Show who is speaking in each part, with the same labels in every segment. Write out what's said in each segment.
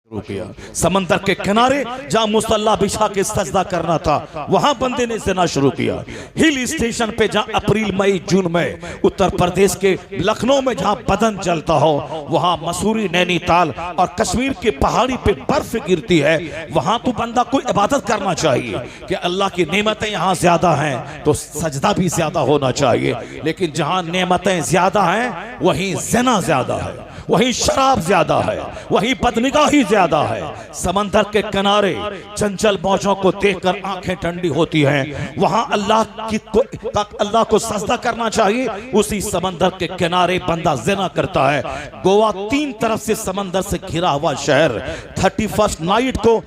Speaker 1: शुरू किया। समंदर के किनारे जहां मुसल्ला बिछा के सजदा करना था वहां बंदे ने ज़िना शुरू किया। हिल स्टेशन पे जहां अप्रैल मई जून में उत्तर प्रदेश के लखनऊ में जहां बदन जलता हो, वहां मसूरी नैनीताल और कश्मीर के पहाड़ी पे बर्फ गिरती है, वहां तो बंदा को इबादत करना चाहिए कि अल्लाह की नेमतें यहाँ ज्यादा हैं तो सजदा भी ज्यादा होना चाहिए। लेकिन जहां नेमतें ज्यादा हैं वहीं ज़िना ज्यादा है, वहीं शराब ज्यादा है, वहीं बदनिगाही ज्यादा है। समंदर के किनारे चंचल मौजों को देखकर आंखें ठंडी होती हैं, वहां अल्लाह को सजदा करना चाहिए। उसी समंदर के किनारे बंदा ज़िना करता है। गोवा तीन तरफ से समंदर से घिरा हुआ शहर। 31st नाइट को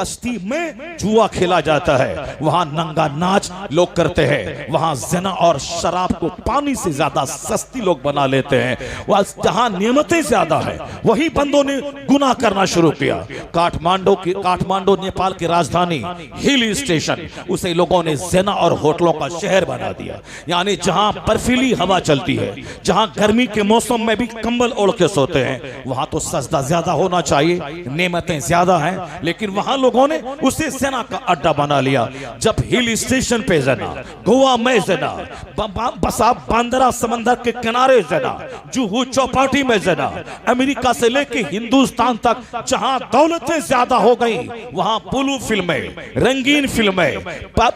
Speaker 1: कश्ती में जुआ खेला जाता है, वहां नंगा नाच लोग करते हैं, वहां ज़िना और शराब को पानी से ज्यादा सस्ती लोग बना लेते हैं। वहां जहां नियमतें ज्यादा है वही बंदों ने गुनाह करना शुरू किया। काठमांडू नेपाल की राजधानी हिल स्टेशन, उसे लोगों ने ज़िना और होटलों का शहर बना दिया। यानी जहां बर्फीली हवा चलती है, जहां गर्मी के मौसम में भी कंबल ओढ़ के सोते हैं, वहां तो सजदा ज्यादा होना चाहिए, नेमतें ज्यादा हैं, लेकिन वहां लोगों ने उसे ज़िना का अड्डा बना लिया। जब हिल स्टेशन पे ज़िना, गोवा में ज़िना, बसा बांद्रा समंदर के किनारे ज़िना, जुहू चौपाटी में ज़िना, अमेरिका से लेके हिंदुस्तान तक जहां दौलतें ज्यादा हो गई वहां ब्लू फिल्में, रंगीन फिल्में,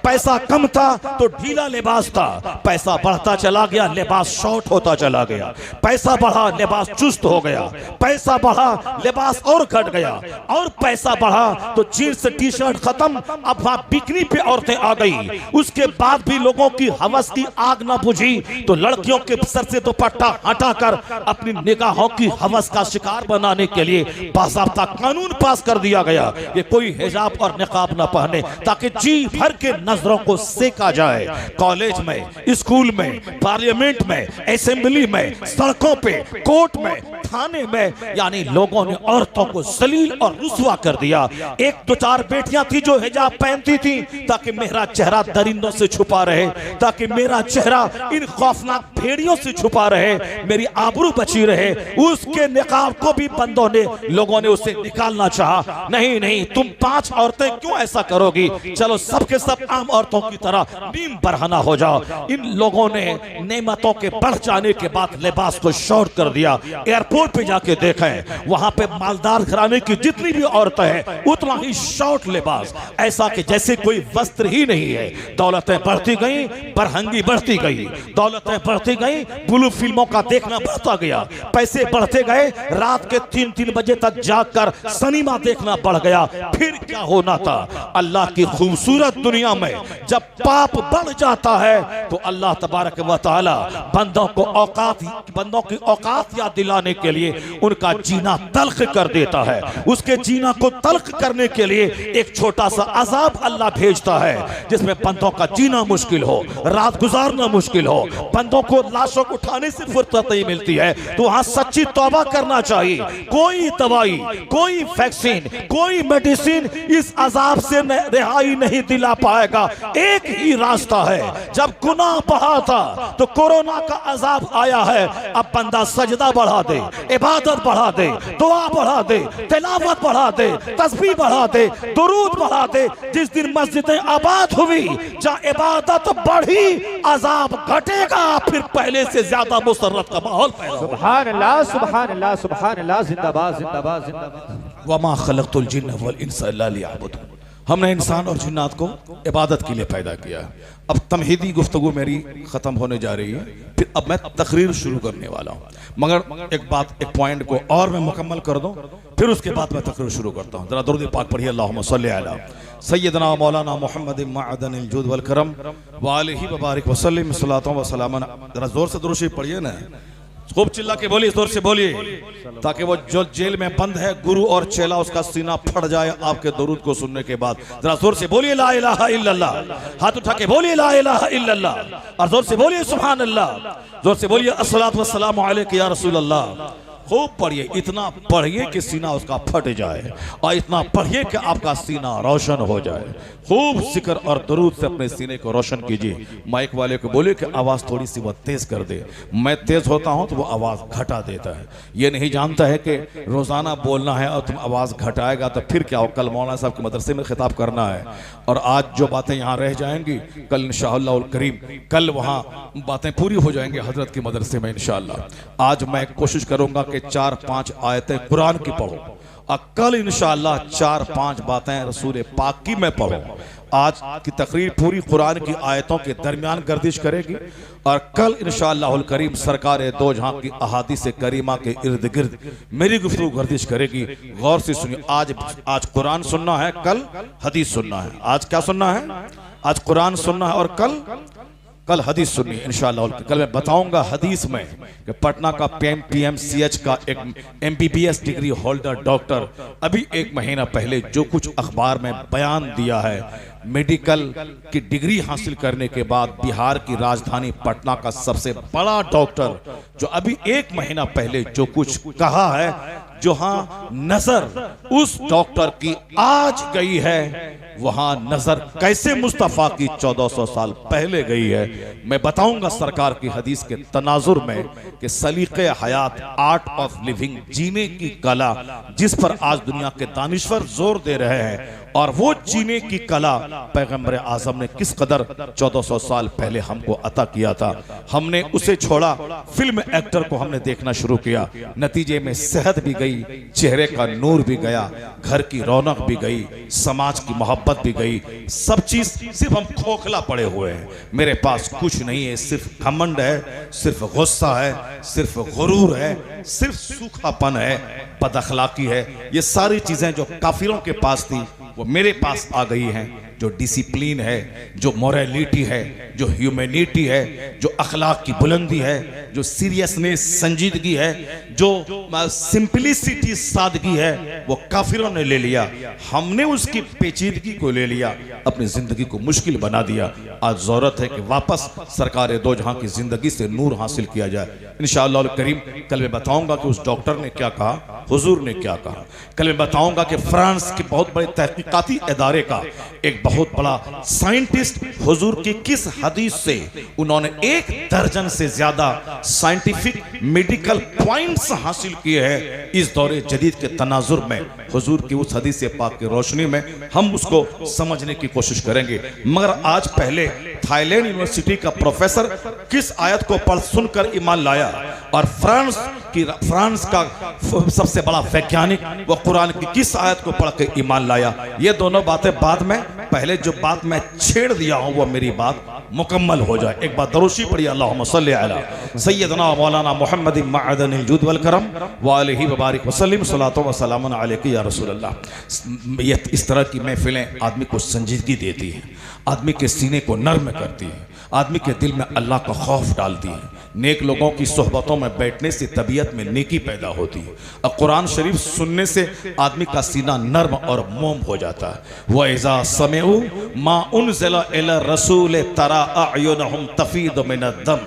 Speaker 1: पैसा कम था तो ढीला लिबास था, पैसा बढ़ता चला गया लिबास शॉर्ट होता चला गया, पैसा बढ़ा लिबास चुस्त हो गया, पैसा बढ़ा लिबास और घट गया, और पैसा बढ़ा तो जींस टी शर्ट खत्म, अब वहां बिकनी पे औरतें आ गई। उसके बाद भी लोगों की हवस की आग ना बुझी तो लड़कियों के सर से दुपट्टा हटाकर अपनी निगाहों की हवस का शिकार बनाने के लिए बाज़ाब्ता कानून पास कर दिया गया कि कोई हिजाब और निकाब न पहने, ताकि जी भर के नजरों को सेका जाए। कॉलेज में, स्कूल में, पार्लियामेंट में, असेंबली में, सड़कों पे, कोर्ट में, थाने में, यानी लोगों ने औरतों को जलील और रुस्वा कर दिया। एक दो चार बेटियां थी जो हिजाब पहनती थी ताकि मेरा चेहरा दरिंदों से छुपा रहे, ताकि मेरा चेहरा इन खौफनाक भेड़ियों से छुपा रहे, मेरी आबरू बची रहे। उसके निकाब को भी बंदों ने, लोगों ने उसे निकालना चाहा। नहीं नहीं, तुम 5 औरतें क्यों ऐसा करोगी, चलो सबके सब आम औरतों की तरह नीम बरहना हो जाओ। इन लोगों ने नेमतों के बढ़ जाने के बाद लिबास को शॉर्ट कर दिया। एयरपोर्ट पे जाके देखें, वहां पे मालदार घराने की जितनी भी औरतें हैं उतना ही शॉर्ट लिबास, ऐसा कि जैसे कोई वस्त्र ही नहीं है। दौलतें बढ़ती गई, बरहंगी बढ़ती गई, दौलतें बढ़ती गई, ब्लू फिल्मों का देखना बढ़ता गया, पैसे बढ़ते गए, रात के 3-3 बजे तक जागकर सिनेमा देखना बढ़ गया। फिर क्या होना था? अल्लाह की खूबसूरत दुनिया में जब पाप बढ़ जाता है तो अल्लाह तबारक व तआला बंदों की औकात याद दिलाने के लिए उनका जीना तल्ख कर देता है। उसके जीना को तल्ख करने के लिए एक छोटा सा अजाब अल्लाह भेजता है जिसमें बंदों का जीना मुश्किल हो, रात गुजारना मुश्किल हो, बंदों को लाशों को उठाने से फुर्सत नहीं मिलती है। तो वहां सच्ची तौबा करना चाहिए। कोई दवाई, कोई वैक्सीन, कोई मेडिसिन इस अजाब से रिहाई नहीं दिला पाएगा। एक ही रास्ता है, जब गुनाह बढ़ा था तो कोरोना का अजाब आया है। अब बंदा सजदा बढ़ा दे, इबादत बढ़ा दे, दुआ बढ़ा दे, तिलावत बढ़ा दे, तस्बीह बढ़ा दे, दुरूद बढ़ा दे। जिस दिन मस्जिदें आबाद हुई, जहाँ इबादत बढ़ी, अजाब घटेगा, फिर पहले से ज्यादा मुसर्रत का माहौल पैदा होगा।
Speaker 2: सुभान अल्लाह, सुभान अल्लाह, सुभान अल्लाह, जिंदाबाद, जिंदाबाद, जिंदाबाद।
Speaker 1: वमा खलक़तुल जिन्न वल इंसा इल्ला लियअबुदून। हमने इंसान और जिन्नात को इबादत के लिए पैदा किया। अब तमहीदी गुफ्तगू मेरी ख़त्म होने जा रही है, फिर अब मैं तकरीर शुरू करने वाला हूँ। मगर एक पॉइंट को और मैं मुकम्मल कर दूँ, फिर उसके बाद मैं तकरीर शुरू करता हूँ। ज़रा दुरूद पाक पढ़िए, अल्लाहुम्मा सल्ली अला सय्यदना मौलाना मुहम्मद मअदनिल जुद वल करम व आलिहि व बारिक व सल्लिम सलातन व सलामन। ज़रा ज़ोर से दुरूद शरीफ पढ़िए ना, खूब चिल्ला के बोलिए, जोर से बोलिए, ताकि वो जो जेल में बंद है गुरु और चेला, उसका सीना फट जाए आपके दुरूद को सुनने के बाद। जरा जोर से बोलिए ला इलाहा इल्लल्लाह, हाथ उठा के बोलिए ला इलाहा इल्लल्लाह, और जोर से बोलिए सुभान अल्लाह, जोर से बोलिए अस्सलातु वस्सलामु अलैका या रसूल अल्लाह। खूब पढ़िए, इतना पढ़िए कि सीना उसका फट जाए और इतना पढ़िए कि आपका सीना रोशन हो जाए। खूब जिक्र और दरूद से अपने सीने को रोशन कीजिए। माइक वाले को बोले कि आवाज़ थोड़ी सी वो तेज़ कर दे। मैं तेज़ होता हूं तो वो आवाज़ घटा देता है। ये नहीं जानता है कि रोज़ाना बोलना है और तुम आवाज़ घटाएगा तो फिर क्या हो। कल मौलाना साहब के मदरसे में खिताब करना है और आज जो बातें यहाँ रह जाएंगी कल इंशाअल्लाह करीम कल वहाँ बातें पूरी हो जाएंगी हजरत के मदरसे में इंशाअल्लाह। आज मैं कोशिश करूँगा कि 4-5 आयतें कुरान की पढ़ूँ और कल इंशाअल्लाह 4-5 बातें रसूल पाक की मैं पढ़ूँ। आज की तकरीर पूरी कुरान की आयतों के दरमियान गर्दिश करेगी और कल इंशाअल्लाह करीम सरकार दो जहां की अहादीस करीमा के इर्द गिर्द मेरी गुफ्तगू गर्दिश करेगी। गौर से सुनिए। आज कुरान सुनना है, कल हदीस सुनना है। आज क्या सुनना है? आज कुरान सुनना है और कल हदीस सुननी है इंशाअल्लाह। कल मैं बताऊंगा हदीस में कि पटना का PMCH का एक MBBS डिग्री होल्डर डॉक्टर अभी 1 महीना पहले जो कुछ अखबार में बयान दिया है, मेडिकल की डिग्री हासिल करने के बाद बिहार की राजधानी पटना का सबसे बड़ा डॉक्टर जो अभी 1 महीना पहले जो कुछ कहा है, जहां नजर उस डॉक्टर की आज गई है वहां नजर कैसे मुस्तफा की 1400 साल पहले गई है। मैं बताऊंगा सरकार की हदीस के तनाजुर में कि सलीक़े हयात, आर्ट ऑफ लिविंग, जीने की कला जिस पर आज दुनिया के दानिश्वर जोर दे रहे हैं और वो जीने की कला पैगंबर आजम ने किस कदर 1400 साल पहले हमको अता किया था। हमने उसे छोड़ा, फिल्म एक्टर को हमने देखना शुरू किया। नतीजे में सेहत भी गई, चेहरे का नूर भी गया, घर की रौनक भी गई, समाज की मोहब्बत भी गई। सब चीज सिर्फ हम खोखला पड़े हुए हैं। मेरे पास कुछ नहीं है, सिर्फ घमंड है, सिर्फ गुस्सा है, सिर्फ गुरूर है, सिर्फ सूखापन है, बदअखलाकी है। ये सारी चीजें जो काफिरों के पास थी वो मेरे पास आ गई हैं। जो डिसिप्लिन है, जो मोरालिटी है, जो ह्यूमैनिटी है, जो अखलाक की बुलंदी है, जो सीरियसनेस, संजीदगी है, जो सिंपलिसिटी, सादगी है, वो काफिरों ने ले लिया। हमने उसकी पेचीदगी को ले लिया, अपनी जिंदगी को मुश्किल बना दिया। आज जरूरत है कि वापस सरकार दो जहां की जिंदगी से नूर हासिल किया जाए इंशाअल्लाह करीम। कल मैं बताऊंगा कि उस डॉक्टर ने क्या कहा, हुजूर ने क्या कहा। कल मैं बताऊंगा कि फ्रांस के बहुत बड़े तहकीकाती इदारे का एक बहुत बड़ा साइंटिस्ट हुजूर की किस हदीस से उन्होंने 1 दर्जन से ज्यादा साइंटिफिक मेडिकल पॉइंट्स हासिल किए हैं। इस दौरे जदीद के तनाजुर में हुजूर की उस हदीस पाक की रोशनी में हम उसको समझने की कोशिश करेंगे। मगर आज पहले थाईलैंड यूनिवर्सिटी का प्रोफेसर किस आयत को पढ़ सुनकर ईमान लाया और फ्रांस का सबसे बड़ा वैज्ञानिक वो कुरान की किस आयत को पढ़ के ईमान लाया। ये दोनों बातें बाद में, पहले जो बात मैं छेड़ दिया हूं वो मेरी बात मुकम्मल हो जाए। एक बात दरूशी पढ़िए, अल्लाहुम्मा सल्ली अला सय्यदना मौलाना मुहम्मद मअदनिल जुद वल करम व आलिहि व बारिक वसल्लम सलातो व सलामुन अलैका या रसूल अल्लाह। ये इस तरह की महफिलें आदमी को संजीदगी देती है, आदमी के सीने को नर्म करती है, आदमी के दिल में अल्लाह का खौफ डालती है। नेक लोगों की सोहबतों में बैठने से तबीयत में नेकी पैदा होती है और कुरान शरीफ सुनने से आदमी का सीना नर्म और मोम हो जाता है। व इज़ा समिउ मा उनज़िला इला रसूल तरा अयुनहुम तफीदु मिनद्दम।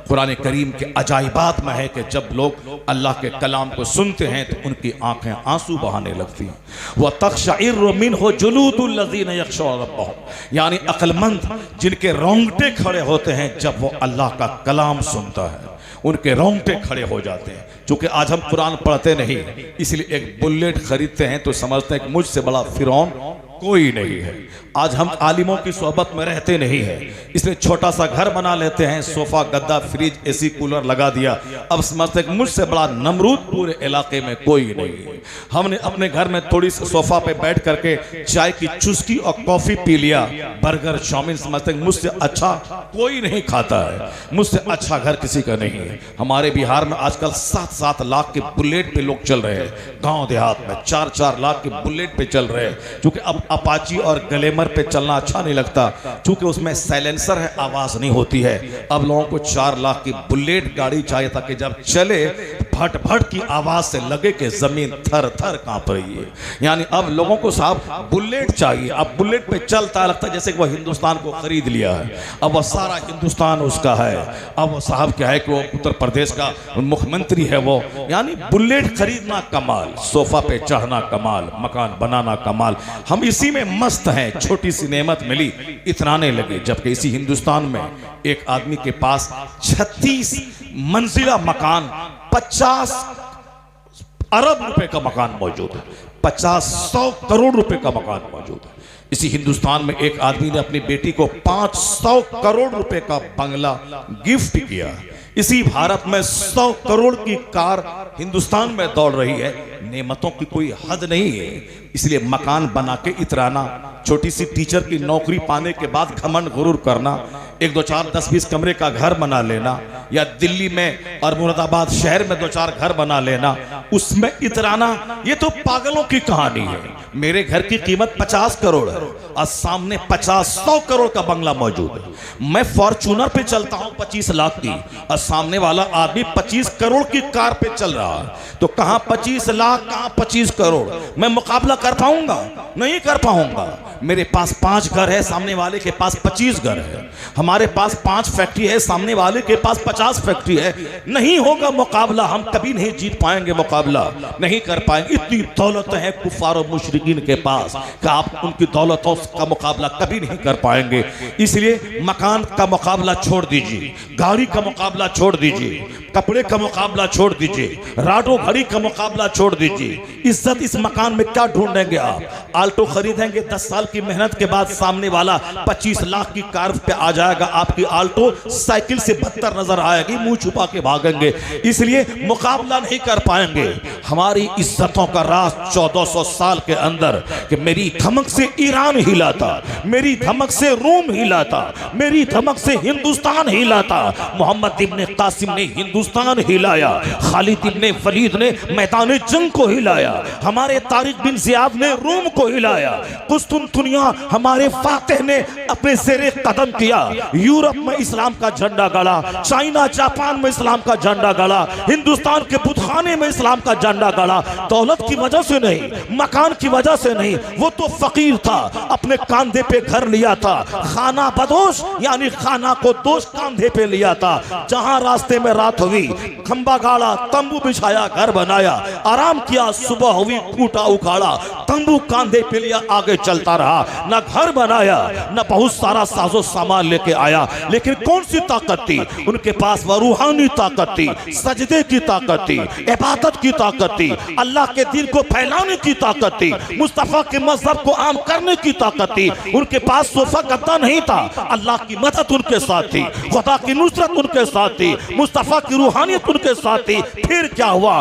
Speaker 1: कुरान करीम के अजाइबात में है कि जब लोग अल्लाह के कलाम को सुनते हैं तो उनकी आंखें आंसू बहाने लगती हैं। वह तक़शइर्रु मिन्हु जुलूदुल लज़ीना यख़शौना रब्बहुम, यानी अक्लमंद जिनके रोंगटे खड़े होते हैं जब वो अल्लाह का कलाम सुनता है, उनके रोंगटे खड़े हो जाते हैं। चूंकि आज हम कुरान पढ़ते नहीं, इसलिए एक बुलेट खरीदते हैं तो समझते हैं कि मुझसे बड़ा फिरौन कोई नहीं है। आज हम आलिमों की सोहबत में रहते नहीं है, इसलिए छोटा सा घर बना लेते हैं, सोफा, गद्दा, फ्रिज, एसी, कूलर लगा दिया। अब समझते हैं कि मुझसे बड़ा नमरूद पूरे इलाके में कोई नहीं है। हमने अपने घर में थोड़ी सी सोफा पे बैठ करके चाय की चुस्की और कॉफी पी लिया, बर्गर, चाउमीन, समझते हैं मुझसे अच्छा कोई नहीं खाता है, मुझसे अच्छा घर किसी का नहीं है। हमारे बिहार में आजकल 7-7 लाख के बुलेट पे लोग चल रहे हैं, गांव देहात में 4-4 लाख के बुलेट पे चल रहे हैं। क्योंकि अब अपाची और ग्लैमर पे चलना अच्छा नहीं लगता, क्योंकि उसमें साइलेंसर है, आवाज नहीं होती है। अब लोगों को 4 लाख की बुलेट गाड़ी चाहिए ताकि जब चले भट भट की आवाज से लगे कि जमीन थर थर कांप रही है। यानी अब लोगों को साहब बुलेट चाहिए। अब बुलेट पे चलता लगता है जैसे कि वह हिंदुस्तान को खरीद लिया है, अब वह सारा हिंदुस्तान उसका है। अब वो साहब क्या है कि वो उत्तर प्रदेश का मुख्यमंत्री है वो। यानी बुलेट खरीदना कमाल, सोफा पे चढ़ना कमाल, मकान बनाना कमाल। हम इसी में मस्त हैं, छोटी सी नेमत मिली इतराने लगे। जबकि इसी हिंदुस्तान में एक आदमी के पास 36 मंजिला मकान 50 अरब रुपए का मकान मौजूद है, 50-100 करोड़ रुपए का मकान मौजूद है। इसी हिंदुस्तान में एक आदमी ने अपनी बेटी को 500 करोड़ रुपए का बंगला गिफ्ट किया। इसी भारत में 100 करोड़ की कार हिंदुस्तान में दौड़ रही है। नेमतों की कोई हद नहीं है, इसलिए मकान बना के इतराना, छोटी सी टीचर की नौकरी पाने के बाद घमंड गुरूर करना, 1 2 4 10 20 कमरे का घर बना लेना, या दिल्ली में और मुरादाबाद शहर में 2-4 घर बना लेना, उसमें इतराना, ये तो पागलों की कहानी है। मेरे घर की कीमत 50 करोड़ है और सामने 50-100 करोड़ का बंगला मौजूद है। मैं फॉर्चूनर पे चलता हूं 25 लाख की और सामने वाला आदमी 25 करोड़ की कार पे चल रहा है। तो कहां 25 लाख, कहां 25 करोड़? मैं मुकाबला कर पाऊंगा? नहीं कर पाऊंगा। मेरे पास 5 घर है, सामने वाले के पास 25 घर है। हमारे पास 5 फैक्ट्री है, सामने वाले के पास 50 फैक्ट्री है। नहीं होगा मुकाबला, हम कभी नहीं जीत पाएंगे, मुकाबला नहीं कर पाएंगे। इतनी दौलत है कुफार और मुशरिकीन के पास कि आप उनकी दौलतों का मुकाबला कभी नहीं कर पाएंगे। इसलिए मकान का मुकाबला छोड़ दीजिए, गाड़ी का मुकाबला छोड़ दीजिए, कपड़े का मुकाबला छोड़ दीजिए, राडो घड़ी का मुकाबला छोड़ दीजिए। इज्जत इस मकान में क्या ढूंढेंगे आप? आल्टो खरीदेंगे, 10 साल की मेहनत के बाद सामने वाला 25 लाख की कार पे आ जाएगा, आपकी आल्टो साइकिल से बदतर नजर आएगी, मुंह छुपा के भागेंगे। इसलिए मुकाबला नहीं कर पाएंगे। हमारी इज्जतों का राज 1400 साल के अंदर कि मेरी धमक से ईरान हिला था, मेरी धमक से रोम हिला था, मेरी धमक से हिंदुस्तान हिला था। मोहम्मद इब्ने कासिम ने हिंदुस्तान हिलाया, खालिद इब्ने वलीद ने मैदान जंग को हिलाया, हमारे तारिक बिन ज़ियाद ने रोम को हिलाया, कुस्तुनतुनिया हमारे फातिह ने अपने ज़ेरे कदम किया, यूरोप में इस्लाम का झंडा गाड़ा, चाइना जापान में इस्लाम का झंडा गाड़ा, हिंदुस्तान के बुतखाने में इस्लाम का झंडा गाड़ा। दौलत की वजह से नहीं, मकान की वजह से नहीं, वो तो फकीर था, अपने कांधे पे घर लिया था, खाना बदोश यानी खाना को दोष कांधे पे लिया था। जहां रास्ते में रात हुई, खंबा गाड़ा, तंबू बिछाया, घर बनाया, आराम किया, सुबह हुई, टूटा उखाड़ा, तंबू कांधे पे लिया, आगे चलता रहा। ना घर बनाया, ना बहुत सारा साजो सामान लेके आया, लेकिन कौन सी ताकत थी उनके पास? वह रूहानी ताकत थी, सजदे की ताकत थी, इबादत की ताकत थी, अल्लाह के दिन को फैलाने की ताकत थी, मुस्तफा के मजहब को आम करने की ताकत थी। उनके पास सोफा गद्दा नहीं था, अल्लाह की मदद उनके साथ थी, खुदा की नुसरत उनके साथ थी, मुस्तफा की रूहानियत उनके साथ थी। फिर क्या हुआ?